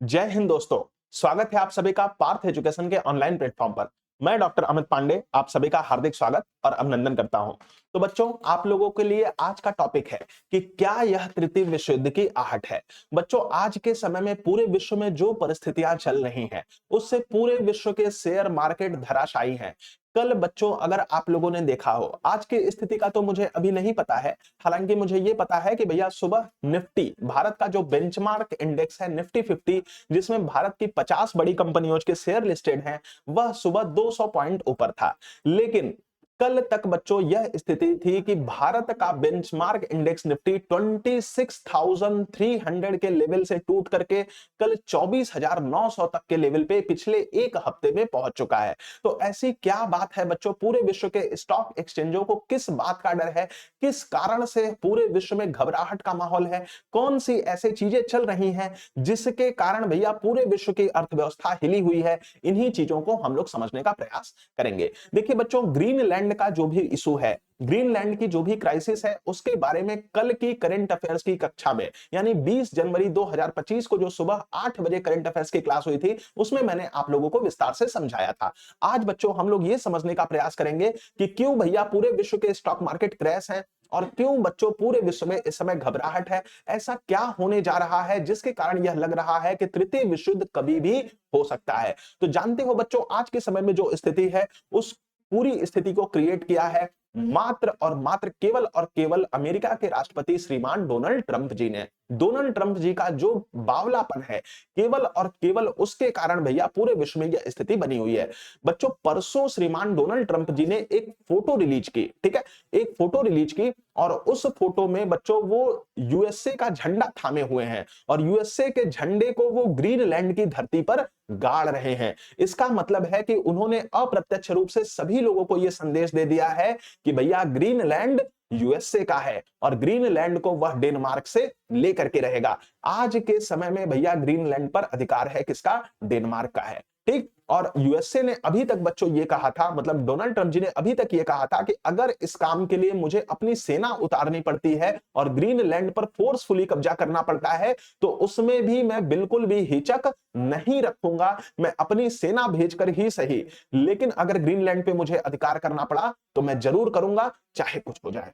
जय हिंद दोस्तों। स्वागत है आप सभी का पार्थ एजुकेशन के ऑनलाइन प्लेटफॉर्म पर। मैं डॉक्टर अमित पांडे आप सभी का हार्दिक स्वागत और अभिनंदन करता हूं। तो बच्चों, आप लोगों के लिए आज का टॉपिक है कि क्या यह तृतीय विश्व युद्ध की आहट है। बच्चों, आज के समय में पूरे विश्व में जो परिस्थितियां चल रही हैं उससे पूरे विश्व के शेयर मार्केट धराशायी हैं। कल बच्चों, अगर आप लोगों ने देखा हो, आज की स्थिति का तो मुझे अभी नहीं पता है। हालांकि मुझे ये पता है कि भैया सुबह निफ्टी, भारत का जो बेंचमार्क इंडेक्स है निफ्टी 50, जिसमें भारत की 50 बड़ी कंपनियों के शेयर लिस्टेड हैं, वह सुबह 200 पॉइंट ऊपर था। लेकिन कल तक बच्चों यह स्थिति थी कि भारत का बेंचमार्क इंडेक्स निफ्टी 26,300 के लेवल से टूट करके कल 24,900 तक के लेवल पे पिछले एक हफ्ते में पहुंच चुका है। तो ऐसी क्या बात है बच्चों, पूरे विश्व के स्टॉक एक्सचेंजों को किस बात का डर है, किस कारण से पूरे विश्व में घबराहट का माहौल है, कौन सी ऐसी चीजें चल रही हैं जिसके कारण भैया पूरे विश्व की अर्थव्यवस्था हिली हुई है। इन्हीं चीजों को हम लोग समझने का प्रयास करेंगे। देखिए बच्चों, ग्रीनलैंड का जो भी इशू है, ग्रीनलैंड की जो भी क्राइसिस है, उसके बारे में कल की करंट अफेयर्स की कक्षा में यानी 20 जनवरी 2025 को जो सुबह 8 बजे करंट अफेयर्स की क्लास हुई थी, उसमें मैंने आप लोगों को विस्तार से समझाया था। आज बच्चों हम लोग ये समझने का प्रयास करेंगे कि क्यों भैया पूरे विश्व के स्टॉक मार्केट क्रैश हैं और क्यों बच्चों पूरे विश्व में इस समय घबराहट है। ऐसा क्या होने जा रहा है जिसके कारण यह लग रहा है कि तृतीय विश्व युद्ध कभी भी हो सकता है। तो जानते हो बच्चों, आज के समय में जो स्थिति है उस पूरी स्थिति को क्रिएट किया है मात्र और मात्र केवल और केवल अमेरिका के राष्ट्रपति श्रीमान डोनाल्ड ट्रंप जी ने। डोनाल्ड ट्रंप जी का जो बावलापन है, केवल और केवल उसके कारण भैया पूरे विश्व में यह स्थिति बनी हुई है। बच्चों, परसों श्रीमान डोनाल्ड ट्रंप जी ने एक फोटो रिलीज की, ठीक है, एक फोटो रिलीज की और उस फोटो में बच्चों वो यूएसए का झंडा थामे हुए हैं और यूएसए के झंडे को वो ग्रीनलैंड की धरती पर गाड़ रहे हैं। इसका मतलब है कि उन्होंने अप्रत्यक्ष रूप से सभी लोगों को यह संदेश दे दिया है कि भैया ग्रीनलैंड यूएसए का है और ग्रीनलैंड को वह डेनमार्क से लेकर के रहेगा। आज के समय में भैया ग्रीनलैंड पर अधिकार है किसका? डेनमार्क का है, ठीक। और यूएसए ने अभी तक बच्चों ये कहा था, मतलब डोनाल्ड ट्रंप जी ने अभी तक ये कहा था कि अगर इस काम के लिए मुझे अपनी सेना उतारनी पड़ती है और ग्रीनलैंड पर फोर्सफुली कब्जा करना पड़ता है तो उसमें भी मैं बिल्कुल भी हिचक नहीं रखूंगा, मैं अपनी सेना भेजकर ही सही, लेकिन अगर ग्रीनलैंड पे मुझे अधिकार करना पड़ा तो मैं जरूर करूंगा, चाहे कुछ हो जाए।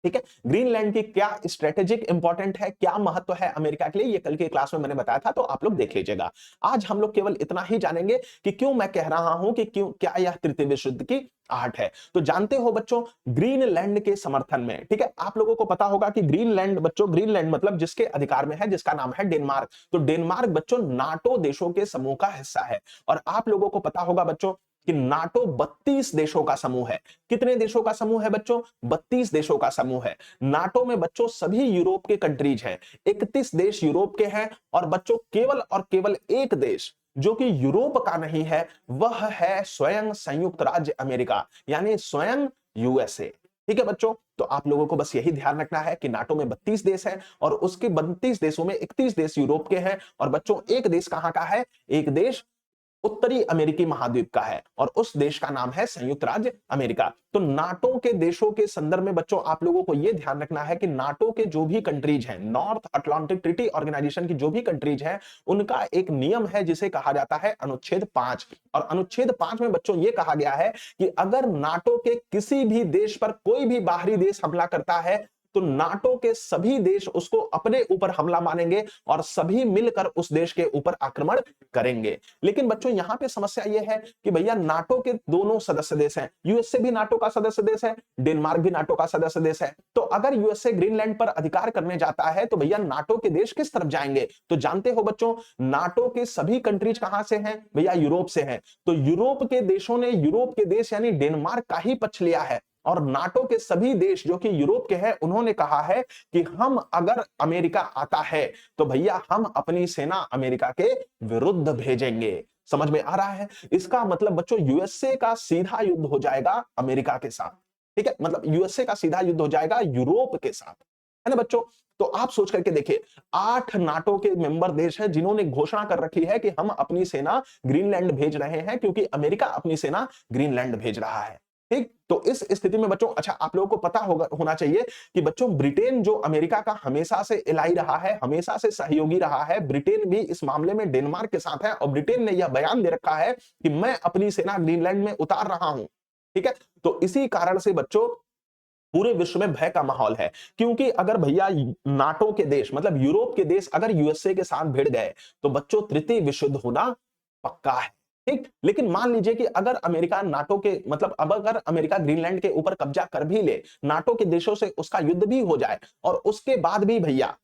ठीक है, ग्रीनलैंड की क्या स्ट्रेटेजिक इंपॉर्टेंट है, क्या महत्व है अमेरिका के लिए, ये कल की क्लास में मैंने बताया था, तो आप लोग देख लीजिएगा। आज हम लोग केवल इतना ही जानेंगे कि क्यों मैं कह रहा हूं कि क्यों, क्या यह तृतीय विश्व युद्ध की आहट है। तो जानते हो बच्चों, ग्रीनलैंड के समर्थन में, ठीक है, आप लोगों को पता होगा कि ग्रीनलैंड बच्चों, ग्रीनलैंड मतलब जिसके अधिकार में है, जिसका नाम है डेनमार्क। तो डेनमार्क बच्चों नाटो देशों के समूह का हिस्सा है और आप लोगों को पता होगा बच्चों कि नाटो 32 देशों का समूह है। कितने देशों का समूह है बच्चों? 32 देशों का समूह है। नाटो में बच्चों सभी यूरोप के कंट्रीज हैं, 31 देश यूरोप के हैं और बच्चों केवल और केवल एक देश जो कि यूरोप का नहीं है वह है स्वयं संयुक्त राज्य अमेरिका, यानी स्वयं यूएसए। ठीक है बच्चों, तो आप लोगों को बस यही ध्यान रखना है कि नाटो में 32 देश हैं और उसके 32 देशों में 31 देश यूरोप के हैं और बच्चों एक देश कहां का है? एक देश उत्तरी अमेरिकी महाद्वीप का है और उस देश का नाम है संयुक्त राज्य अमेरिका। तो नाटो के देशों के संदर्भ में बच्चों आप लोगों को यह ध्यान रखना है कि नाटो के जो भी कंट्रीज हैं, नॉर्थ अटलांटिक ट्रीटी ऑर्गेनाइजेशन की जो भी कंट्रीज हैं, उनका एक नियम है जिसे कहा जाता है अनुच्छेद 5। और अनुच्छेद 5 में बच्चों यह कहा गया है कि अगर नाटो के किसी भी देश पर कोई भी बाहरी देश हमला करता है तो नाटो के सभी देश उसको अपने ऊपर हमला मानेंगे और सभी मिलकर उस देश के ऊपर आक्रमण करेंगे। लेकिन बच्चों यहां पे समस्या यह है कि भैया नाटो के दोनों सदस्य देश हैं, यूएसए भी नाटो का सदस्य देश है, डेनमार्क भी नाटो का सदस्य देश है। तो अगर यूएसए ग्रीनलैंड पर अधिकार करने जाता है तो भैया नाटो के देश किस तरफ जाएंगे? तो जानते हो बच्चों, नाटो के सभी कंट्रीज कहां से हैं? भैया यूरोप से हैं। तो यूरोप के देशों ने यूरोप के देश यानी डेनमार्क का ही पक्ष लिया है और नाटो के सभी देश जो कि यूरोप के हैं उन्होंने कहा है कि हम अगर अमेरिका आता है तो भैया हम अपनी सेना अमेरिका के विरुद्ध भेजेंगे। समझ में आ रहा है? इसका मतलब बच्चों यूएसए का सीधा युद्ध हो जाएगा अमेरिका के साथ। ठीक है, मतलब यूएसए का सीधा युद्ध हो जाएगा यूरोप के साथ, है ना बच्चों? तो आप सोच करके देखिए, 8 नाटो के मेंबर देश हैं जिन्होंने घोषणा कर रखी है कि हम अपनी सेना ग्रीनलैंड भेज रहे हैं क्योंकि अमेरिका अपनी सेना ग्रीनलैंड भेज रहा है। ठीक, तो इस स्थिति में बच्चों अच्छा आप लोगों को पता होगा होना चाहिए कि बच्चों ब्रिटेन जो अमेरिका का हमेशा से एलाई रहा है, हमेशा से सहयोगी रहा है, ब्रिटेन भी इस मामले में डेनमार्क के साथ है और ब्रिटेन ने यह बयान दे रखा है कि मैं अपनी सेना ग्रीनलैंड में उतार रहा हूं। ठीक है, तो इसी कारण से बच्चों पूरे विश्व में भय का माहौल है, क्योंकि अगर भैया नाटो के देश मतलब यूरोप के देश अगर यूएसए के साथ भिड़ गए तो बच्चों तृतीय विश्व युद्ध होना पक्का है। ठीक, लेकिन मान लीजिए कि अगर अमेरिका नाटो के मतलब अब अगर अमेरिका ग्रीनलैंड के ऊपर कब्जा कर भी ले, नाटो के देशों से उसका युद्ध भी हो जाए और उसके बाद भी भैया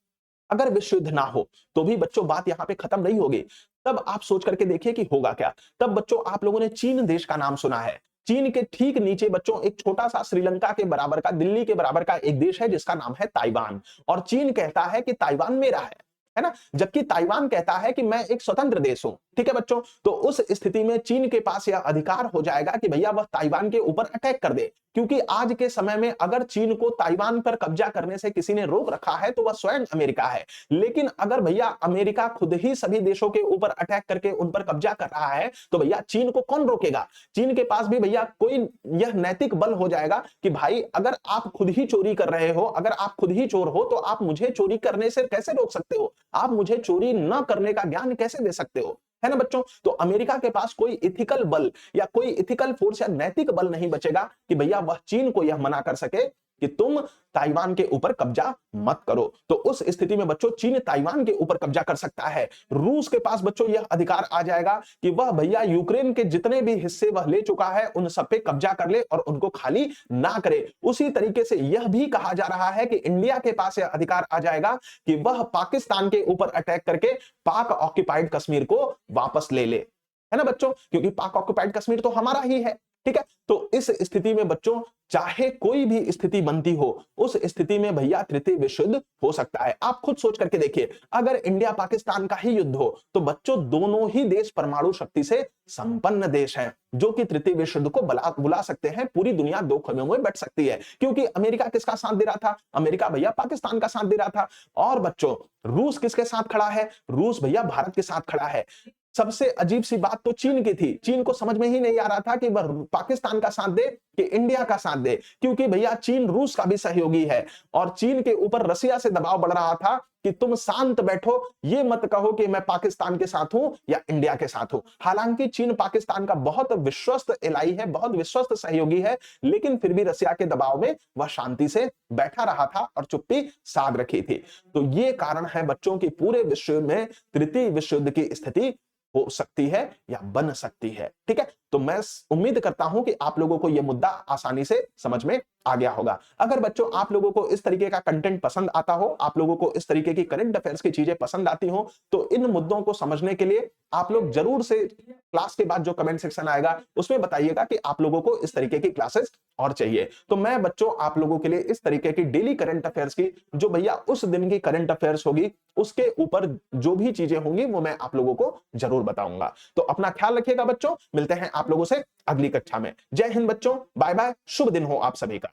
अगर विश्व युद्ध ना हो तो भी बच्चों बात यहां पे खत्म नहीं होगी। तब आप सोच करके देखिए कि होगा क्या। तब बच्चों आप लोगों ने चीन देश का नाम सुना है। चीन के ठीक नीचे बच्चों एक छोटा सा श्रीलंका के बराबर का, दिल्ली के बराबर का एक देश है जिसका नाम है ताइवान। और चीन कहता है कि ताइवान मेरा है ना, जबकि ताइवान कहता है कि मैं एक स्वतंत्र देश हूं। ठीक है बच्चों, तो उस स्थिति में चीन के पास यह अधिकार हो जाएगा कि भैया वह ताइवान के ऊपर अटैक कर दे, क्योंकि आज के समय में अगर चीन को ताइवान पर कब्जा करने से किसी ने रोक रखा है तो वह स्वयं अमेरिका है। लेकिन अगर भैया अमेरिका खुद ही सभी देशों के ऊपर अटैक करके उन पर कब्जा कर रहा है तो भैया चीन को कौन रोकेगा। चीन के पास भी भैया कोई यह नैतिक बल हो जाएगा कि भाई अगर आप खुद ही चोरी कर रहे हो, अगर आप खुद ही चोर हो तो आप मुझे चोरी करने से कैसे रोक सकते हो, आप मुझे चोरी न करने का ज्ञान कैसे दे सकते हो, है ना बच्चों। तो अमेरिका के पास कोई इथिकल बल या कोई इथिकल फोर्स या नैतिक बल नहीं बचेगा कि भैया वह चीन को यह मना कर सके कि तुम ताइवान के ऊपर कब्जा मत करो। तो उस स्थिति में बच्चों चीन ताइवान के ऊपर कब्जा कर सकता है। रूस के पास बच्चों यह अधिकार आ जाएगा कि वह भैया यूक्रेन के जितने भी हिस्से वह ले चुका है उन सब पे कब्जा कर ले और उनको खाली ना करे। उसी तरीके से यह भी कहा जा रहा है कि इंडिया के पास यह अधिकार आ जाएगा कि वह पाकिस्तान के ऊपर अटैक करके पाक ऑक्यूपाइड कश्मीर को वापस ले ले, है ना बच्चों, क्योंकि पाक ऑक्यूपाइड कश्मीर तो हमारा ही है। ठीक है, तो इस स्थिति में बच्चों चाहे कोई भी स्थिति बनती हो, उस स्थिति में भैया तृतीय विश्व युद्ध हो सकता है। आप खुद सोच करके देखिए, अगर इंडिया पाकिस्तान का ही युद्ध हो तो बच्चों दोनों ही देश परमाणु शक्ति से संपन्न देश हैं, जो कि तृतीय विश्व युद्ध को बुला सकते हैं। पूरी दुनिया दो खंभों में बैठ सकती है, क्योंकि अमेरिका किसका साथ दे रहा था, अमेरिका भैया पाकिस्तान का साथ दे रहा था। और बच्चों रूस किसके साथ खड़ा है, रूस भैया भारत के साथ खड़ा है। सबसे अजीब सी बात तो चीन की थी, चीन को समझ में ही नहीं आ रहा था कि वह पाकिस्तान का साथ दे कि इंडिया का साथ दे, क्योंकि भैया चीन रूस का भी सहयोगी है और चीन के ऊपर रसिया से दबाव बढ़ रहा था कि तुम शांत बैठो, ये मत कहो कि मैं पाकिस्तान के साथ हूं या इंडिया के साथ हूं। हालांकि चीन पाकिस्तान का बहुत विश्वस्त एलाई है, बहुत विश्वस्त सहयोगी है, लेकिन फिर भी रसिया के दबाव में वह शांति से बैठा रहा था और चुप्पी साध रखी थी। तो ये कारण है बच्चों की पूरे विश्व में तृतीय विश्व युद्ध की स्थिति हो सकती है या बन सकती है। ठीक है, तो मैं उम्मीद करता हूं कि आप लोगों को यह मुद्दा आसानी से समझ में आ गया होगा। अगर बच्चों आप लोगों को इस तरीके का कंटेंट पसंद आता हो, आप लोगों को इस तरीके की करंट अफेयर्स की चीजें पसंद आती हो, तो इन मुद्दों को समझने के लिए आप लोग जरूर से क्लास के बाद जो कमेंट सेक्शन आएगा उसमें बताइएगा कि आप लोगों को इस तरीके की क्लासेस और चाहिए। तो मैं बच्चों आप लोगों के लिए इस तरीके की डेली करंट अफेयर्स की, जो भैया उस दिन की करंट अफेयर्स होगी उसके ऊपर जो भी चीजें होंगी वो मैं आप लोगों को जरूर बताऊंगा। तो अपना ख्याल रखिएगा बच्चों, मिलते हैं आप लोगों से अगली कक्षा में। जय हिंद बच्चों, बाय बाय, शुभ दिन हो आप सभी का।